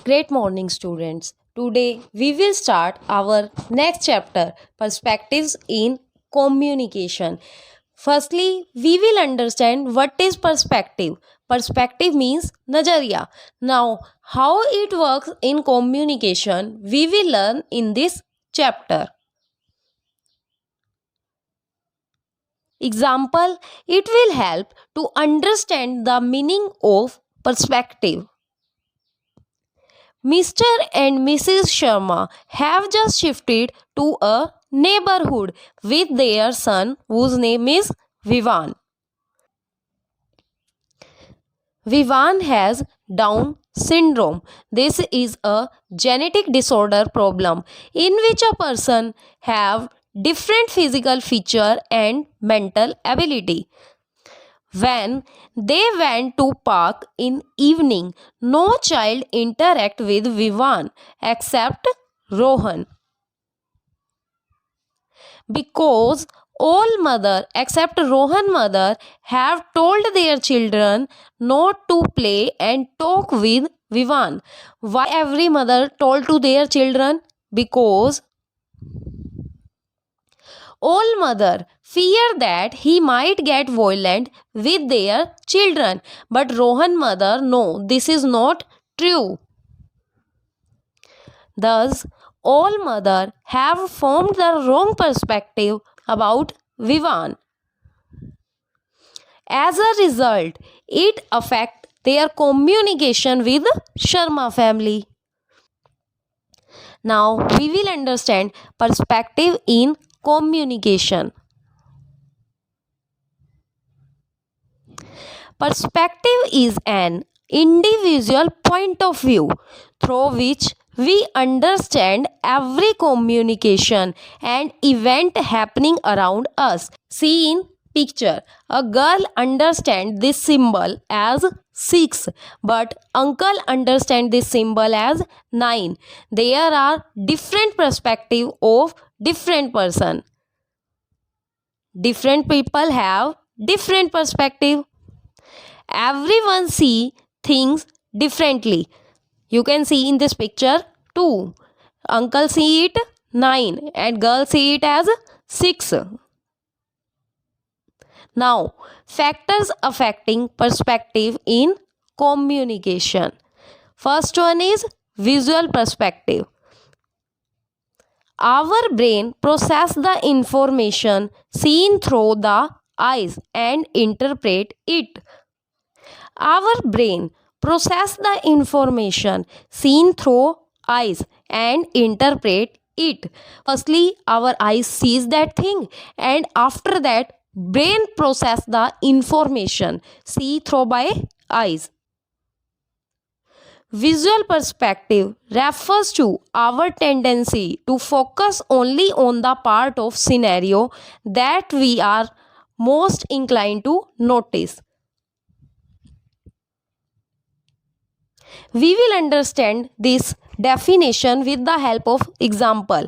Great morning, students. Today we will start our next chapter, Perspectives in Communication. Firstly, we will understand what is perspective. Perspective means nazariya. Now, how it works in communication, we will learn in this chapter. Example, it will help to understand the meaning of perspective. Mr. and Mrs. Sharma have just shifted to a neighborhood with their son, whose name is Vivan. Vivan has Down syndrome. This is a genetic disorder problem in which a person have different physical feature and mental ability. When they went to park in evening, no child interact with Vivan except Rohan. Because all mother except Rohan mother have told their children not to play and talk with Vivan. Why every mother told to their children? Because all mother fear that he might get violent with their children. But Rohan mother, no, this is not true. Thus, all mother have formed the wrong perspective about Vivan. As a result, it affects their communication with Sharma family. Now, we will understand perspective in communication. Perspective is an individual point of view through which we understand every communication and event happening around us. See in picture, a girl understands this symbol as 6, but uncle understands this symbol as 9. There are different perspective of different person. Different people have different perspective. Everyone see things differently. You can see in this picture 2. Uncle see it 9 and girl see it as 6. Now, factors affecting perspective in communication. First one is visual perspective. Our brain process the information seen through the eyes and interpret it. Our brain process the information seen through eyes and interpret it. Firstly, our eyes sees that thing, and after that brain process the information see through by eyes. Visual perspective refers to our tendency to focus only on the part of scenario that we are most inclined to notice. We will understand this definition with the help of example.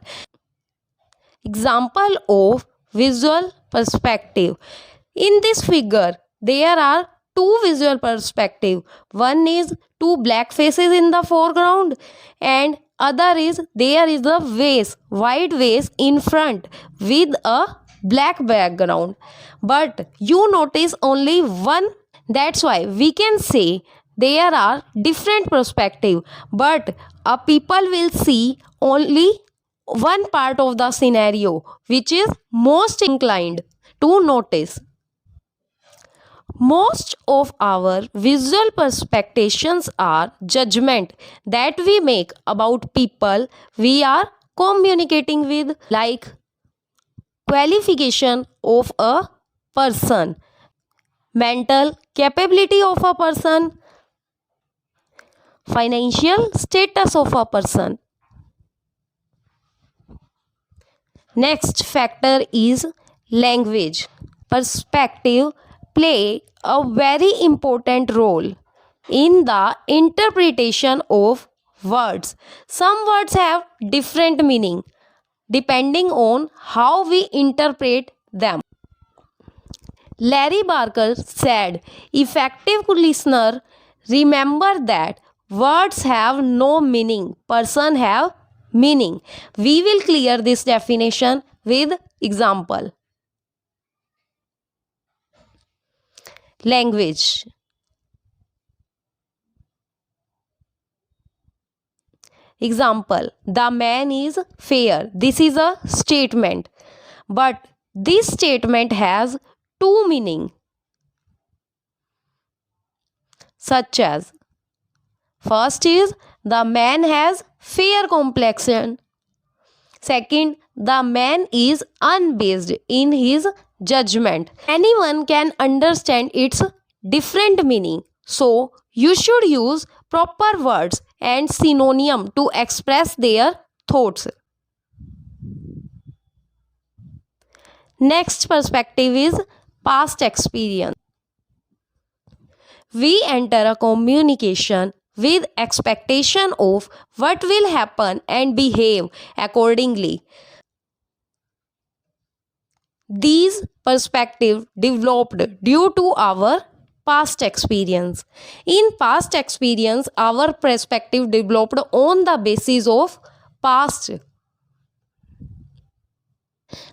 Example of visual perspective. In this figure, there are two visual perspective. One is two black faces in the foreground, and other is there is a vase, white vase in front with a black background. But you notice only one. That's why we can say there are different perspective, but a people will see only one part of the scenario which is most inclined to notice. Most of our visual perspectives are judgment that we make about people we are communicating with, like qualification of a person, mental capability of a person, financial status of a person. Next factor is language. Perspective play a very important role in the interpretation of words. Some words have different meaning depending on how we interpret them. Larry Barker said, effective listener remember that Words have no meaning. Person have meaning. We will clear this definition with example. Language. Example, the man is fair. This is a statement. But this statement has two meaning, such as first is the man has fair complexion. Second, the man is unbased in his judgment. Anyone can understand its different meaning. So, you should use proper words and synonym to express their thoughts. Next perspective is past experience. We enter a communication with expectation of what will happen and behave accordingly. These perspectives developed due to our past experience. In past experience, our perspective developed on the basis of past.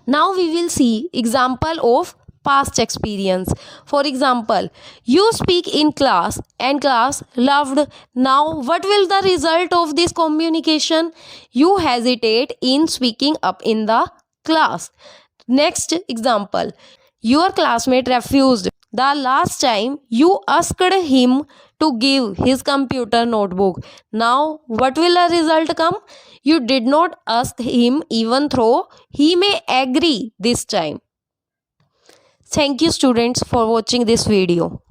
Now we will see example of past experience. For example, you speak in class and class loved. Now what will the result of this communication? You hesitate in speaking up in the class. Next example, your classmate refused the last time you asked him to give his computer notebook. Now what will the result come? You did not ask him even though he may agree this time. Thank you students for watching this video.